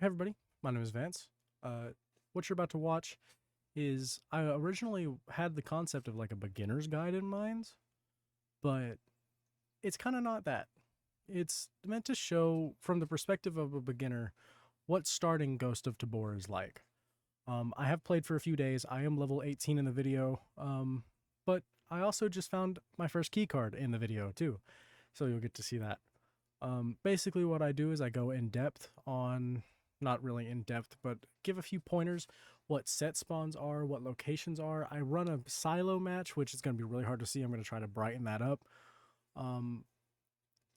Hey everybody, my name is Vance. What you're about to watch is I originally had the concept of like a beginner's guide in mind, but it's kind of not that. It's meant to show from the perspective of a beginner what starting Ghost of Tabor is like. I have played for a few days. I am level 18 in the video, but I also just found my first key card in the video too, so you'll get to see that. Basically, what I do is I go in depth on, not really in depth, but give a few pointers what set spawns are, what locations are. I run a silo match, which is going to be really hard to see. I'm going to try to brighten that up. Um,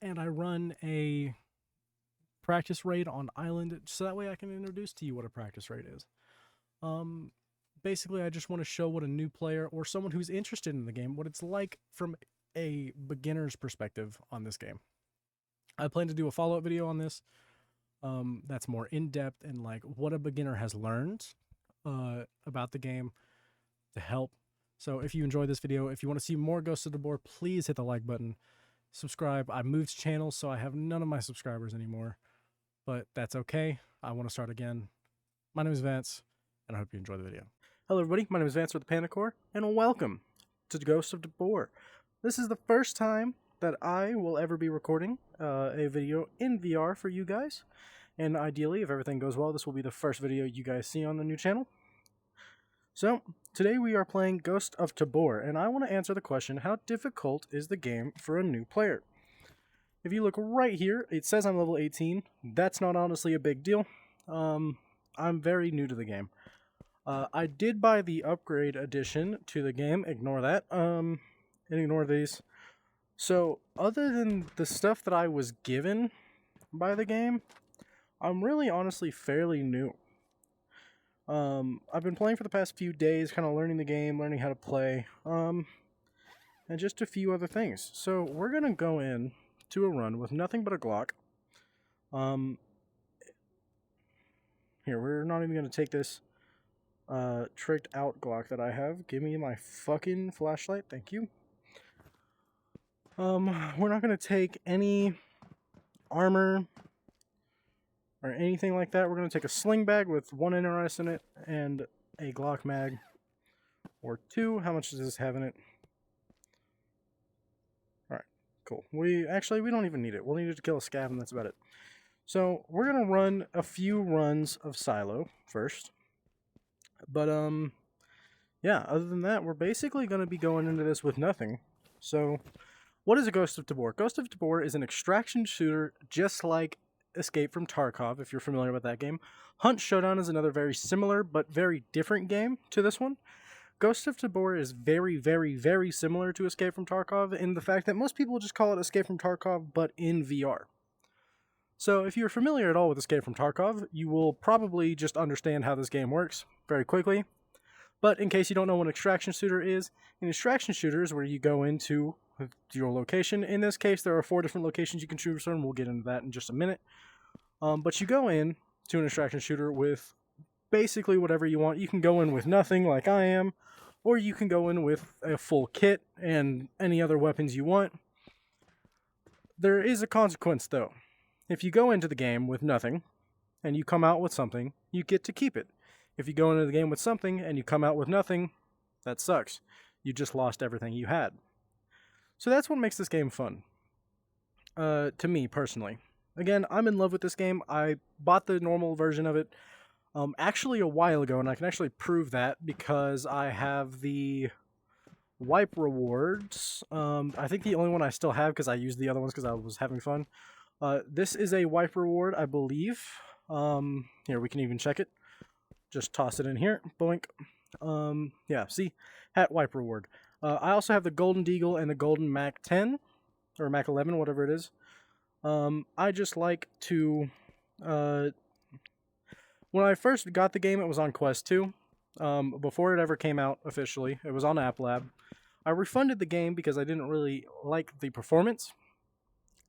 and I run a practice raid on island, so that way I can introduce to you what a practice raid is. Um, Basically, I just want to show what a new player or someone who's interested in the game, what it's like from a beginner's perspective on this game. I plan to do a follow-up video on this that's more in-depth and like what a beginner has learned about the game to help. So if you enjoy this video, if you want to see more Ghosts of Tabor, please hit the like button, subscribe. I moved channels, so I have none of my subscribers anymore, but that's okay. I want to start again. My name is Vance, and I hope you enjoy the video. Hello everybody, my name is Vance with the Panic Core, and welcome to Ghosts of Tabor. This is the first time that I will ever be recording a video in VR for you guys. And ideally, if everything goes well, this will be the first video you guys see on the new channel. So, today we are playing Ghost of Tabor, and I want to answer the question, how difficult is the game for a new player? If you look right here, it says I'm level 18. That's not honestly a big deal. I'm very new to the game. I did buy the upgrade edition to the game, ignore that, and ignore these. So, other than the stuff that I was given by the game, I'm really honestly fairly new. I've been playing for the past few days, kind of learning the game, learning how to play, and just a few other things. So, we're going to go in to a run with nothing but a Glock. Here, we're not even going to take this tricked out Glock that I have. Give me my fucking flashlight, thank you. We're not going to take any armor or anything like that. We're going to take a sling bag with 1 NRS in it and a Glock mag or 2. How much does this have in it? Alright, cool. We don't even need it. We'll need it to kill a scav, and that's about it. So, we're going to run a few runs of Silo first. But, yeah, other than that, we're basically going to be going into this with nothing. So, what is a Ghost of Tabor? Ghost of Tabor is an extraction shooter just like Escape from Tarkov, if you're familiar with that game. Hunt Showdown is another very similar but very different game to this one. Ghost of Tabor is very, very, very similar to Escape from Tarkov in the fact that most people just call it Escape from Tarkov, but in VR. So if you're familiar at all with Escape from Tarkov, you will probably just understand how this game works very quickly. But in case you don't know what an extraction shooter is, an extraction shooter is where you go into your location. In this case, there are 4 different locations you can choose from. We'll get into that in just a minute. But you go in to an extraction shooter with basically whatever you want. You can go in with nothing like I am, or you can go in with a full kit and any other weapons you want. There is a consequence though. If you go into the game with nothing and you come out with something, you get to keep it. If you go into the game with something and you come out with nothing, that sucks. You just lost everything you had. So that's what makes this game fun. To me, personally. Again, I'm in love with this game. I bought the normal version of it actually a while ago, and I can actually prove that because I have the wipe rewards. I think the only one I still have because I used the other ones because I was having fun. This is a wipe reward, I believe. Here, we can even check it. Just toss it in here. Boink. Yeah, see? Hat wipe reward. I also have the Golden Deagle and the Golden Mac 10, or Mac 11, whatever it is. I just like to, when I first got the game, it was on Quest 2. Before it ever came out officially, it was on App Lab. I refunded the game because I didn't really like the performance,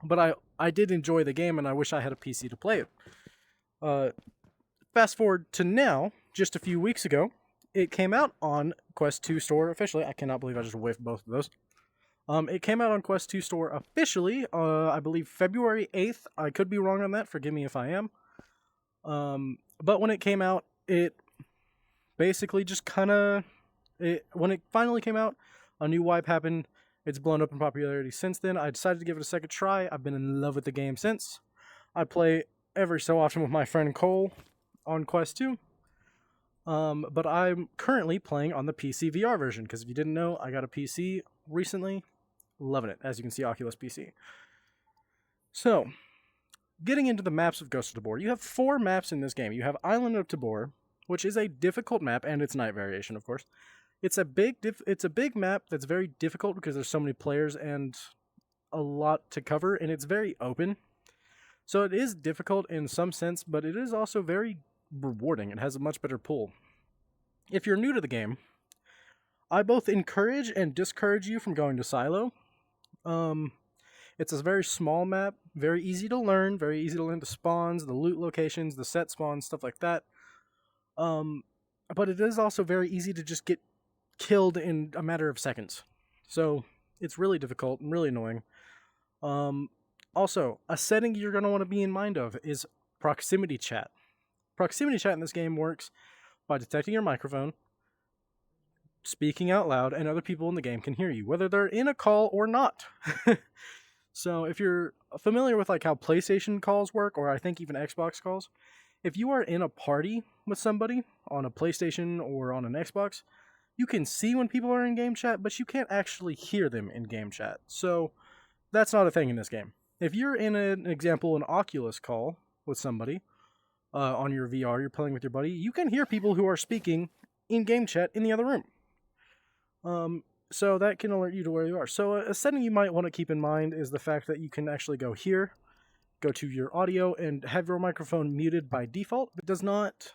but I did enjoy the game, and I wish I had a PC to play it. Fast forward to now, just a few weeks ago, it came out on Quest 2 store officially. I cannot believe I just whiffed both of those. It came out on Quest 2 store officially, I believe February 8th. I could be wrong on that, forgive me if I am. But when it came out, it basically just kind of when it finally came out, a new wipe happened. It's blown up in popularity since then. I decided to give it a second try. I've been in love with the game since. I play every so often with my friend Cole on Quest 2. But I'm currently playing on the PC VR version because if you didn't know, I got a PC recently. Loving it, as you can see, Oculus PC. So, getting into the maps of Ghost of Tabor, you have 4 maps in this game. You have Island of Tabor, which is a difficult map, and it's night variation, of course. It's a big map that's very difficult because there's so many players and a lot to cover, and it's very open. So it is difficult in some sense, but it is also very rewarding. It has a much better pull. If you're new to the game, I both encourage and discourage you from going to Silo. It's a very small map, very easy to learn the spawns, the loot locations, the set spawns, stuff like that. But it is also very easy to just get killed in a matter of seconds. So it's really difficult and really annoying. Also, a setting you're going to want to be in mind of is proximity chat. Proximity chat in this game works by detecting your microphone, speaking out loud, and other people in the game can hear you, whether they're in a call or not. So if you're familiar with like how PlayStation calls work, or I think even Xbox calls, if you are in a party with somebody on a PlayStation or on an Xbox, you can see when people are in game chat, but you can't actually hear them in game chat. So that's not a thing in this game. If you're in an Oculus call with somebody on your VR, you're playing with your buddy, you can hear people who are speaking in game chat in the other room. So that can alert you to where you are. So a setting you might want to keep in mind is the fact that you can actually go here, go to your audio, and have your microphone muted by default. It does not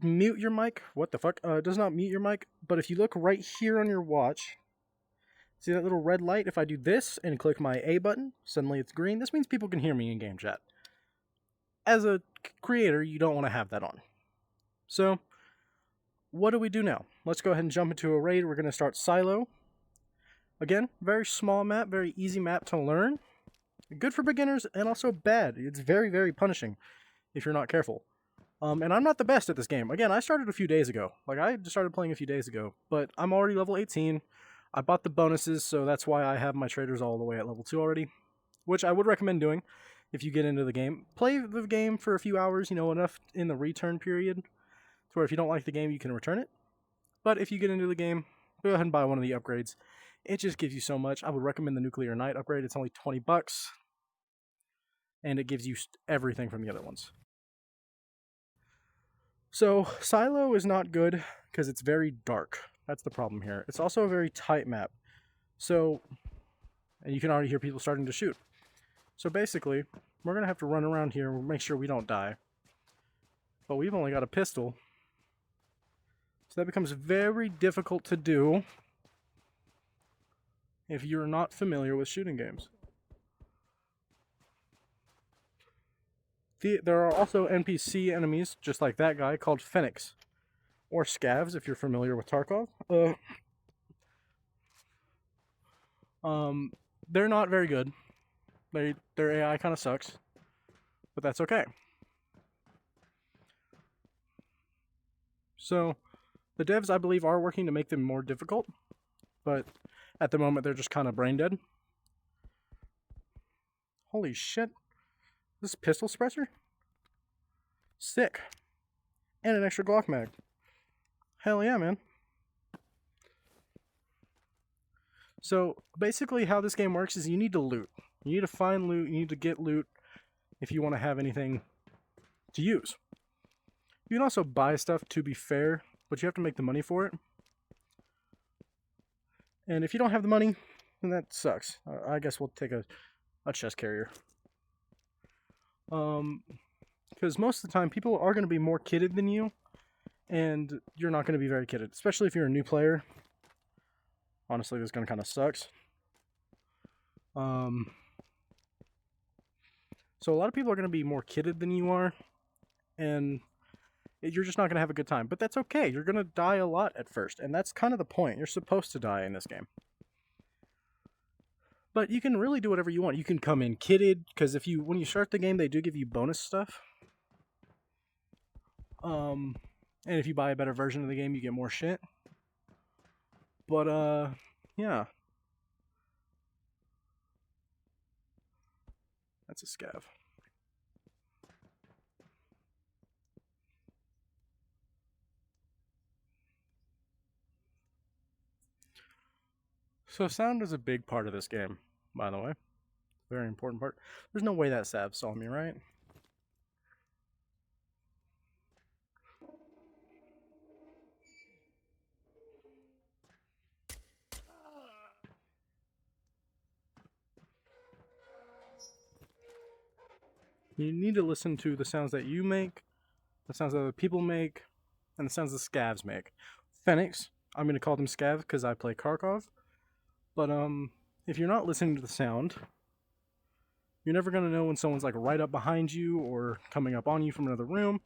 mute your mic. What the fuck? It does not mute your mic, but if you look right here on your watch, see that little red light? If I do this and click my A button, suddenly it's green. This means people can hear me in game chat. As a creator, you don't want to have that on. So what do we do now? Let's go ahead and jump into a raid. We're going to start Silo. Again, very small map, very easy map to learn. Good for beginners and also bad. It's very, very punishing if you're not careful. And I'm not the best at this game. Again, I started a few days ago. I just started playing a few days ago, but I'm already level 18. I bought the bonuses, so that's why I have my traders all the way at level 2 already, which I would recommend doing if you get into the game. Play the game for a few hours, enough in the return period to where if you don't like the game, you can return it. But if you get into the game, go ahead and buy one of the upgrades. It just gives you so much. I would recommend the Nuclear Knight upgrade. It's only $20, and it gives you everything from the other ones. So Silo is not good because it's very dark. That's the problem here. It's also a very tight map. So, and you can already hear people starting to shoot. So basically, we're going to have to run around here and make sure we don't die. But we've only got a pistol. So that becomes very difficult to do if you're not familiar with shooting games. There are also NPC enemies, just like that guy, called Phoenix. Or Scavs, if you're familiar with Tarkov. They're not very good. Their AI kind of sucks. But that's okay. So, the devs, I believe, are working to make them more difficult. But at the moment, they're just kind of brain dead. Holy shit. This pistol suppressor? Sick. And an extra Glock mag. Hell yeah, man. So, basically how this game works is you need to loot. You need to find loot, you need to get loot if you want to have anything to use. You can also buy stuff, to be fair, but you have to make the money for it. And if you don't have the money, then that sucks. I guess we'll take a chest carrier. Because most of the time, people are going to be more kitted than you, and you're not going to be very kitted, especially if you're a new player. Honestly, this gun kind of sucks. So a lot of people are going to be more kitted than you are, and you're just not going to have a good time. But that's okay. You're going to die a lot at first, and that's kind of the point. You're supposed to die in this game. But you can really do whatever you want. You can come in kitted, because when you start the game, they do give you bonus stuff. And if you buy a better version of the game, you get more shit. But yeah, that's a scav. So sound is a big part of this game, by the way. Very important part. There's no way that Sav saw me, right? You need to listen to the sounds that you make, the sounds that other people make, and the sounds the scavs make. Phoenix, I'm going to call them scav because I play Kharkov. But if you're not listening to the sound, you're never going to know when someone's like right up behind you or coming up on you from another room.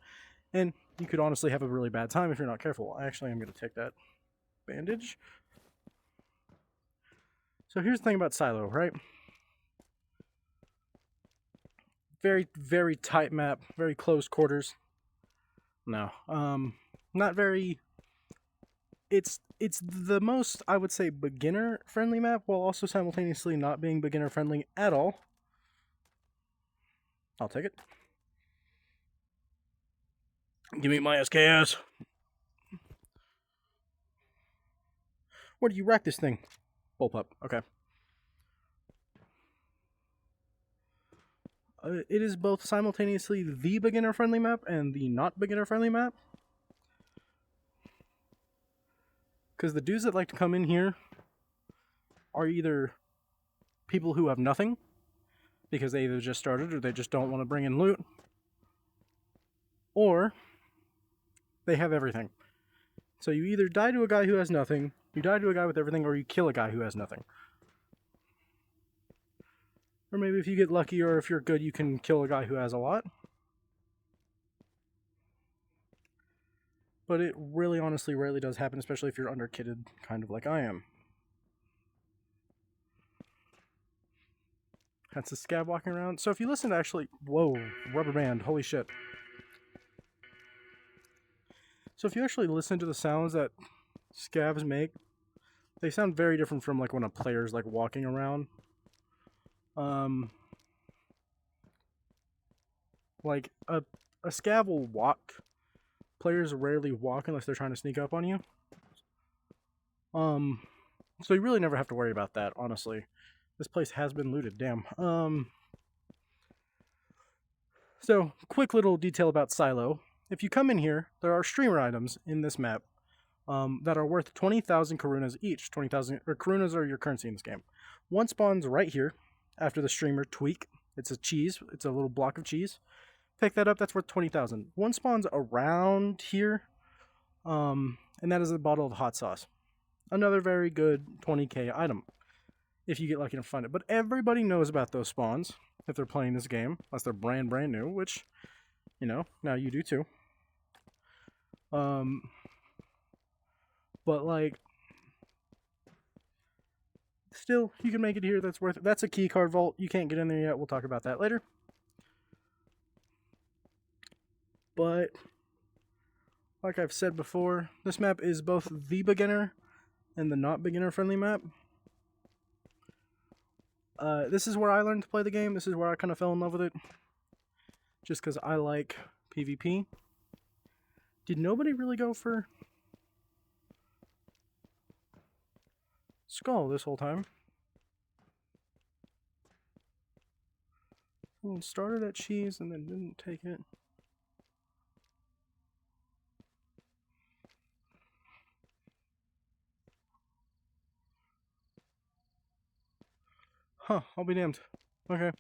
And you could honestly have a really bad time if you're not careful. Actually, I'm going to take that bandage. So here's the thing about Silo, right? Very, very tight map, very close quarters. No, not very. It's the most, I would say, beginner friendly map, while also simultaneously not being beginner friendly at all. I'll take it. Give me my SKS. Where do you rack this thing? Bullpup. Okay. It is both simultaneously the beginner friendly map and the not beginner friendly map. Because the dudes that like to come in here are either people who have nothing, because they either just started or they just don't want to bring in loot, or they have everything. So you either die to a guy who has nothing, you die to a guy with everything, or you kill a guy who has nothing. Or maybe if you get lucky, or if you're good, you can kill a guy who has a lot. But it really, honestly, rarely does happen, especially if you're under-kitted, kind of like I am. That's a scav walking around. So if you listen to actually... Whoa, rubber band, holy shit. So if you actually listen to the sounds that scavs make, they sound very different from like when a player's like walking around. Like a scav will walk. Players rarely walk unless they're trying to sneak up on you. So you really never have to worry about that, honestly. This place has been looted, damn. So, quick little detail about Silo. If you come in here, there are streamer items in this map that are worth 20,000 Karunas each. 20,000 Karunas are your currency in this game. One spawns right here after the streamer tweak. It's a cheese. It's a little block of cheese. Pick that up. That's worth 20,000. One spawns around here, and that is a bottle of hot sauce. Another very good 20k item, if you get lucky enough to find it. But everybody knows about those spawns if they're playing this game, unless they're brand new, which, you know, now you do too. But like, still, you can make it here. That's worth it. That's a key card vault. You can't get in there yet. We'll talk about that later. But like I've said before, this map is both the beginner and the not beginner friendly map. This is where I learned to play the game. This is where I kind of fell in love with it. Just because I like PvP. Did nobody really go for Skull this whole time? Someone started at cheese and then didn't take it. Huh, I'll be damned. Okay.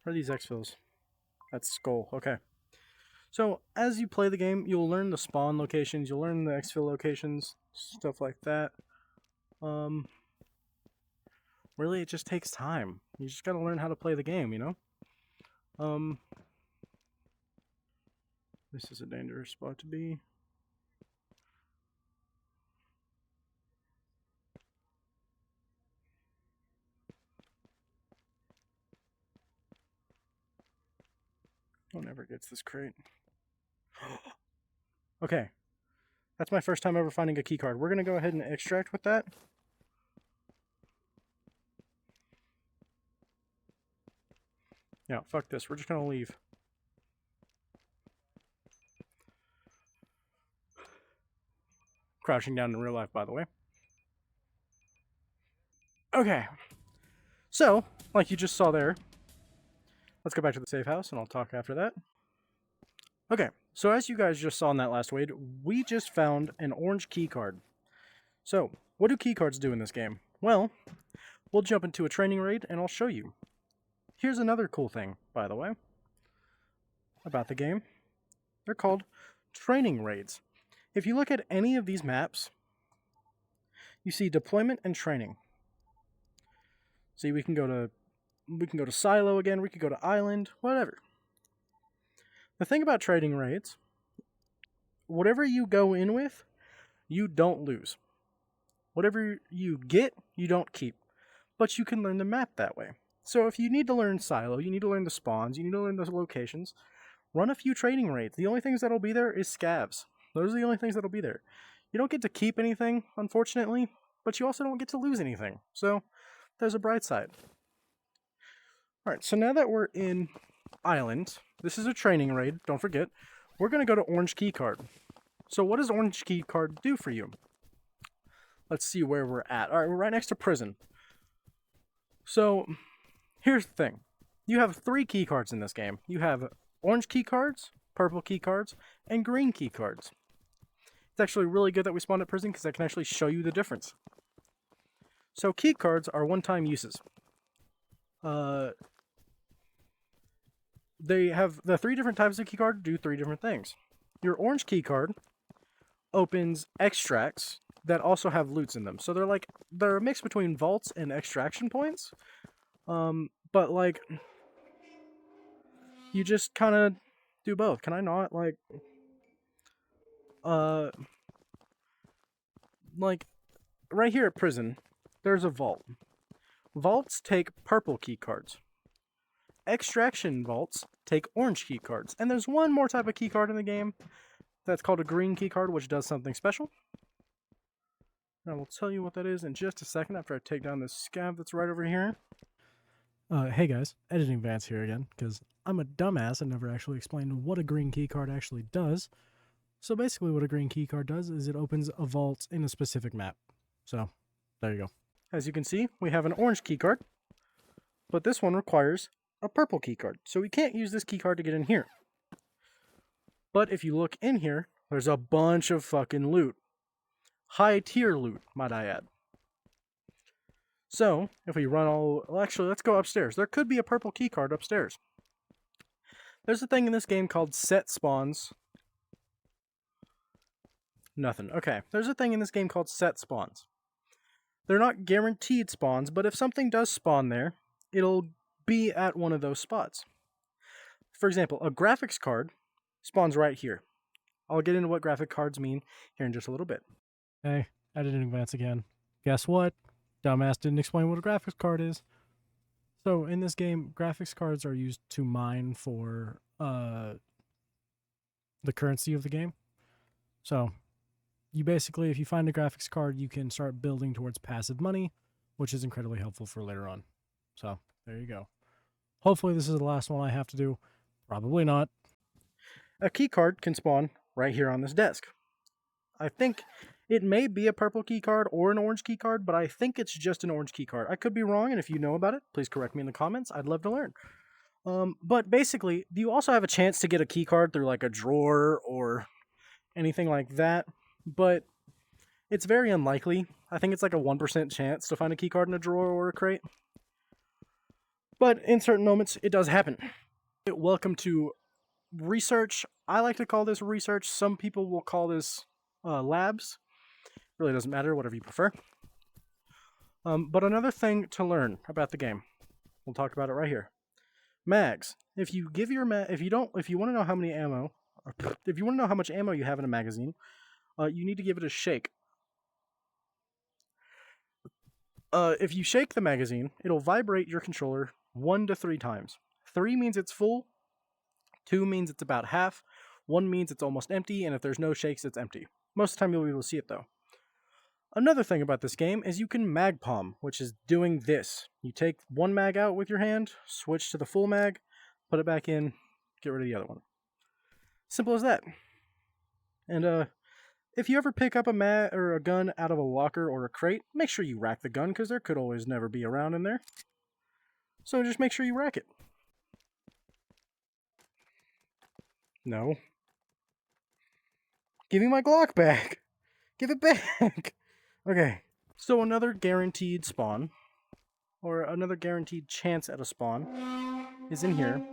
Where are these exfils? That's Skull. Okay. So, as you play the game, you'll learn the spawn locations, you'll learn the exfil locations, stuff like that. Really, it just takes time. You just gotta learn how to play the game, you know? This is a dangerous spot to be. No one ever gets this crate. Okay. That's my first time ever finding a key card. We're going to go ahead and extract with that. Yeah, fuck this. We're just going to leave. Crouching down in real life, by the way. Okay. So, like you just saw there, let's go back to the safe house and I'll talk after that. Okay, so as you guys just saw in that last raid, we just found an orange key card. So, what do key cards do in this game? Well, we'll jump into a training raid and I'll show you. Here's another cool thing, by the way, about the game. They're called training raids. If you look at any of these maps, you see deployment and training. See, we can go to silo again, we could go to island, whatever. The thing about training raids, whatever you go in with, you don't lose. Whatever you get, you don't keep. But you can learn the map that way. So if you need to learn silo, you need to learn the spawns, you need to learn the locations, run a few training raids. The only things that'll be there is scavs. Those are the only things that'll be there. You don't get to keep anything, unfortunately, but you also don't get to lose anything. So there's a bright side. Alright, so now that we're in island, this is a training raid, don't forget, we're going to go to orange key card. So what does orange key card do for you? Let's see where we're at. Alright, we're right next to prison. So here's the thing. You have 3 key cards in this game. You have orange key cards, purple key cards, and green key cards. It's actually really good that we spawned at prison because I can actually show you the difference. So key cards are one-time uses. They have the 3 different types of key card do 3 different things. Your orange key card opens extracts that also have loots in them. So they're a mix between vaults and extraction points. But like you just kind of do both. Can I not like right here at prison, there's a vault. Vaults take purple key cards. Extraction vaults take orange key cards. And there's one more type of key card in the game that's called a green key card, which does something special. And I will tell you what that is in just a second after I take down this scab that's right over here. Hey guys, Editing Vance here again, because I'm a dumbass and never actually explained what a green key card actually does. So basically what a green key card does is it opens a vault in a specific map. So, there you go. As you can see, we have an orange key card, but this one requires a purple key card. So we can't use this key card to get in here. But if you look in here, there's a bunch of fucking loot. High tier loot, might I add. So, if we run all... Well, actually, let's go upstairs. There could be a purple key card upstairs. There's a thing in this game called set spawns. Nothing. Okay, there's a thing in this game called set spawns. They're not guaranteed spawns, but if something does spawn there, it'll be at one of those spots. For example, a graphics card spawns right here. I'll get into what graphic cards mean here in just a little bit. Hey, Editing Vance again. Guess what? Dumbass didn't explain what a graphics card is. So, in this game, graphics cards are used to mine for the currency of the game. So, you basically, if you find a graphics card, you can start building towards passive money, which is incredibly helpful for later on. So, there you go. Hopefully this is the last one I have to do. Probably not. A key card can spawn right here on this desk. I think it may be a purple key card or an orange key card, but I think it's just an orange key card. I could be wrong, and if you know about it, please correct me in the comments. I'd love to learn. But basically, you also have a chance to get a key card through like a drawer or anything like that, but it's very unlikely. I think it's like a 1% chance to find a key card in a drawer or a crate. But in certain moments, it does happen. Welcome to research. I like to call this research. Some people will call this labs. Really doesn't matter, whatever you prefer. But another thing to learn about the game, we'll talk about it right here. Mags. If you want to know how many ammo if you want to know how much ammo you have in a magazine, you need to give it a shake. If you shake the magazine, it'll vibrate your controller 1 to 3 times. 3 means it's full, 2 means it's about half, 1 means it's almost empty, and if there's no shakes, it's empty. Most of the time you'll be able to see it though. Another thing about this game is you can mag palm, which is doing this. You take one mag out with your hand, switch to the full mag, put it back in, get rid of the other one. Simple as that. And if you ever pick up a gun out of a locker or a crate, make sure you rack the gun, because there could always never be a round in there. So just make sure you rack it. No. Give me my Glock back! Give it back! Okay. So another guaranteed spawn, or another guaranteed chance at a spawn, is in here.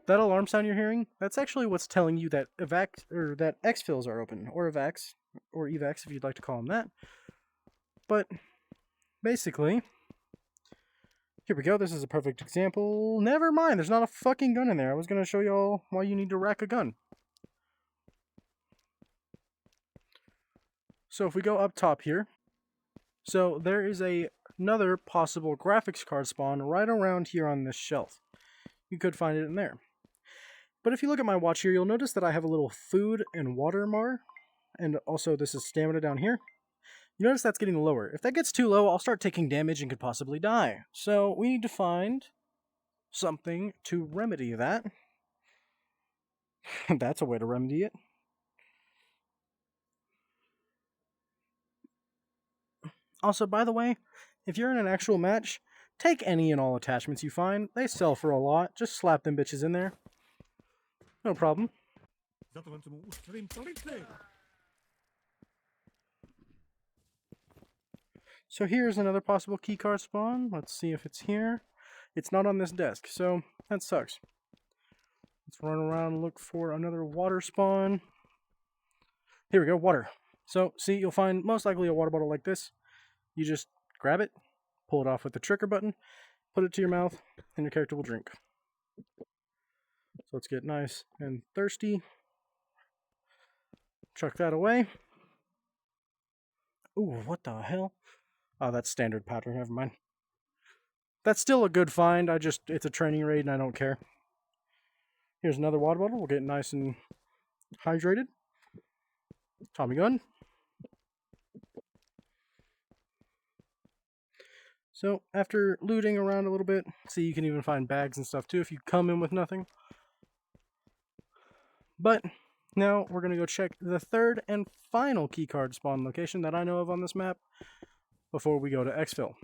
That alarm sound you're hearing, that's actually what's telling you that that exfils are open, or evacs, or evacs if you'd like to call them that. But basically, here we go. This is a perfect example. Never mind, there's not a fucking gun in there. I was going to show y'all why you need to rack a gun. So if we go up top here, so there is another possible graphics card spawn right around here on this shelf. You could find it in there. But if you look at my watch here, you'll notice that I have a little food and water bar, and also this is stamina down here. You notice that's getting lower. If that gets too low, I'll start taking damage and could possibly die. So we need to find something to remedy that. That's a way to remedy it. Also, by the way, if you're in an actual match, take any and all attachments you find. They sell for a lot. Just slap them bitches in there. No problem. So here's another possible keycard spawn. Let's see if it's here. It's not on this desk, so that sucks. Let's run around and look for another water spawn. Here we go, water. So, see, you'll find most likely a water bottle like this. You just grab it, pull it off with the trigger button, put it to your mouth, and your character will drink. So let's get nice and thirsty. Chuck that away. Ooh, what the hell? Oh, that's standard powder, never mind. That's still a good find, it's a training raid and I don't care. Here's another water bottle, we'll get nice and hydrated. Tommy gun. So, after looting around a little bit, see, you can even find bags and stuff too if you come in with nothing. But now we're going to go check the third and final keycard spawn location that I know of on this map before we go to exfil.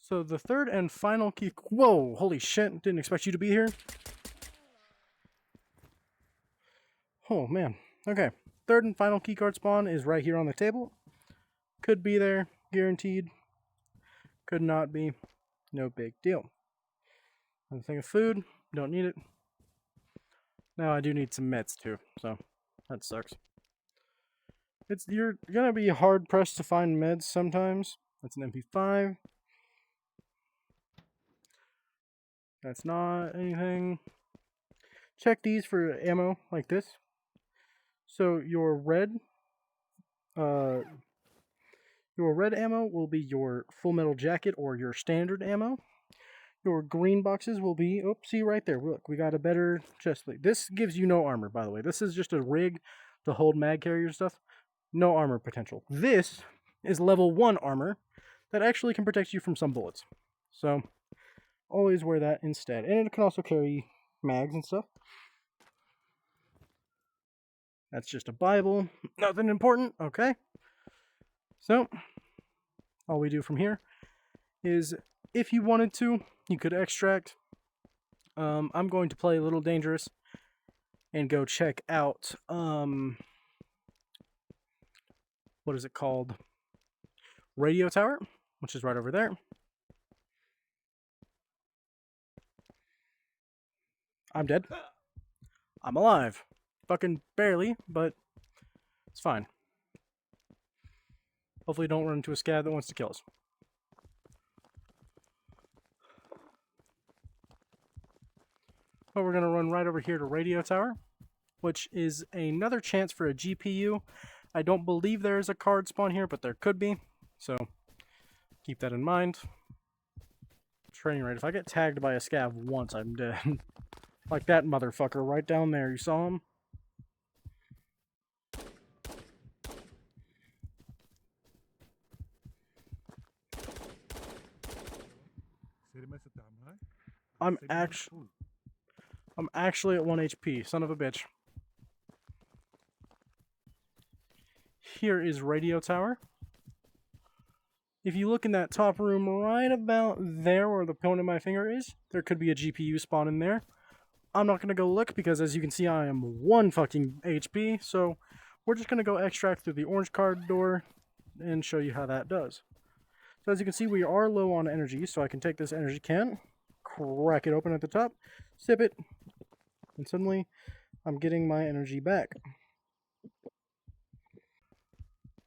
So the third and final key... Whoa, holy shit, didn't expect you to be here. Oh man, okay. Third and final keycard spawn is right here on the table. Could be there, guaranteed. Could not be, no big deal. Another thing of food, don't need it. Now I do need some meds too, so that sucks. You're gonna be hard pressed to find meds sometimes. That's an MP5. That's not anything. Check these for ammo like this. So your red ammo will be your full metal jacket or your standard ammo. Your green boxes will be, oh, see right there, look, we got a better chest plate. This gives you no armor, by the way. This is just a rig to hold mag carrier stuff. No armor potential. This is level 1 armor that actually can protect you from some bullets. So, always wear that instead. And it can also carry mags and stuff. That's just a Bible. Nothing important, okay? So, all we do from here is, if you wanted to, you could extract. I'm going to play a little dangerous and go check out, what is it called? Radio tower, which is right over there. I'm dead. I'm alive. Fucking barely, but it's fine. Hopefully don't run into a scav that wants to kill us. But we're going to run right over here to Radio Tower, which is another chance for a GPU. I don't believe there is a card spawn here, but there could be. So keep that in mind. Training rate. If I get tagged by a scav once, I'm dead. Like that motherfucker right down there. You saw him? I'm actually at 1 HP, son of a bitch. Here is Radio Tower. If you look in that top room right about there where the point of my finger is, there could be a GPU spawn in there. I'm not going to go look because as you can see I am 1 fucking HP, so we're just going to go extract through the orange card door and show you how that does. So as you can see we are low on energy, so I can take this energy can, crack it open at the top, sip it, and suddenly I'm getting my energy back.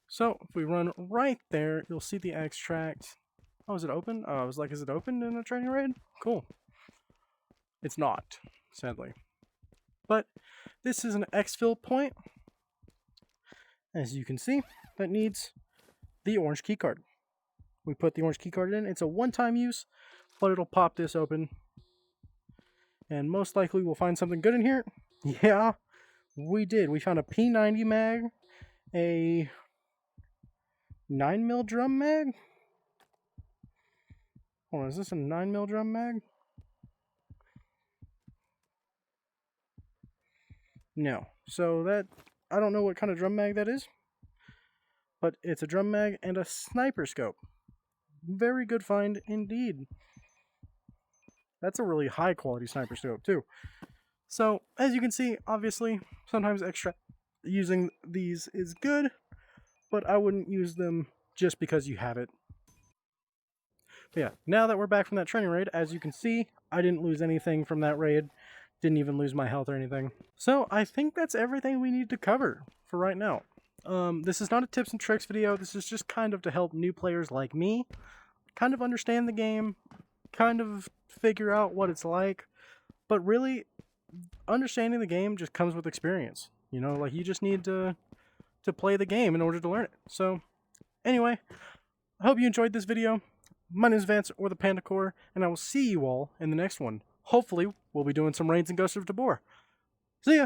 So if we run right there, you'll see the extract. Oh, is it open? I was like, is it open in a training raid? Cool. It's not, sadly. But this is an exfil point, as you can see, that needs the orange keycard. We put the orange keycard in. It's a one-time use, but it'll pop this open. And most likely we'll find something good in here. Yeah, we did. We found a P90 mag, a 9mm drum mag? Hold on, is this a 9mm drum mag? No. So that, I don't know what kind of drum mag that is, but it's a drum mag and a sniper scope. Very good find indeed. That's a really high quality sniper scope too. So as you can see, obviously, sometimes extra using these is good, but I wouldn't use them just because you have it. But yeah, now that we're back from that training raid, as you can see, I didn't lose anything from that raid. Didn't even lose my health or anything. So I think that's everything we need to cover for right now. This is not a tips and tricks video. This is just kind of to help new players like me kind of understand the game, kind of figure out what it's like. But really, understanding the game just comes with experience. You know, like you just need to play the game in order to learn it. So anyway, I hope you enjoyed this video. My name is Vance, or the Panda Core, and I will see you all in the next one. Hopefully, we'll be doing some raids in Ghost of Tabor. See ya!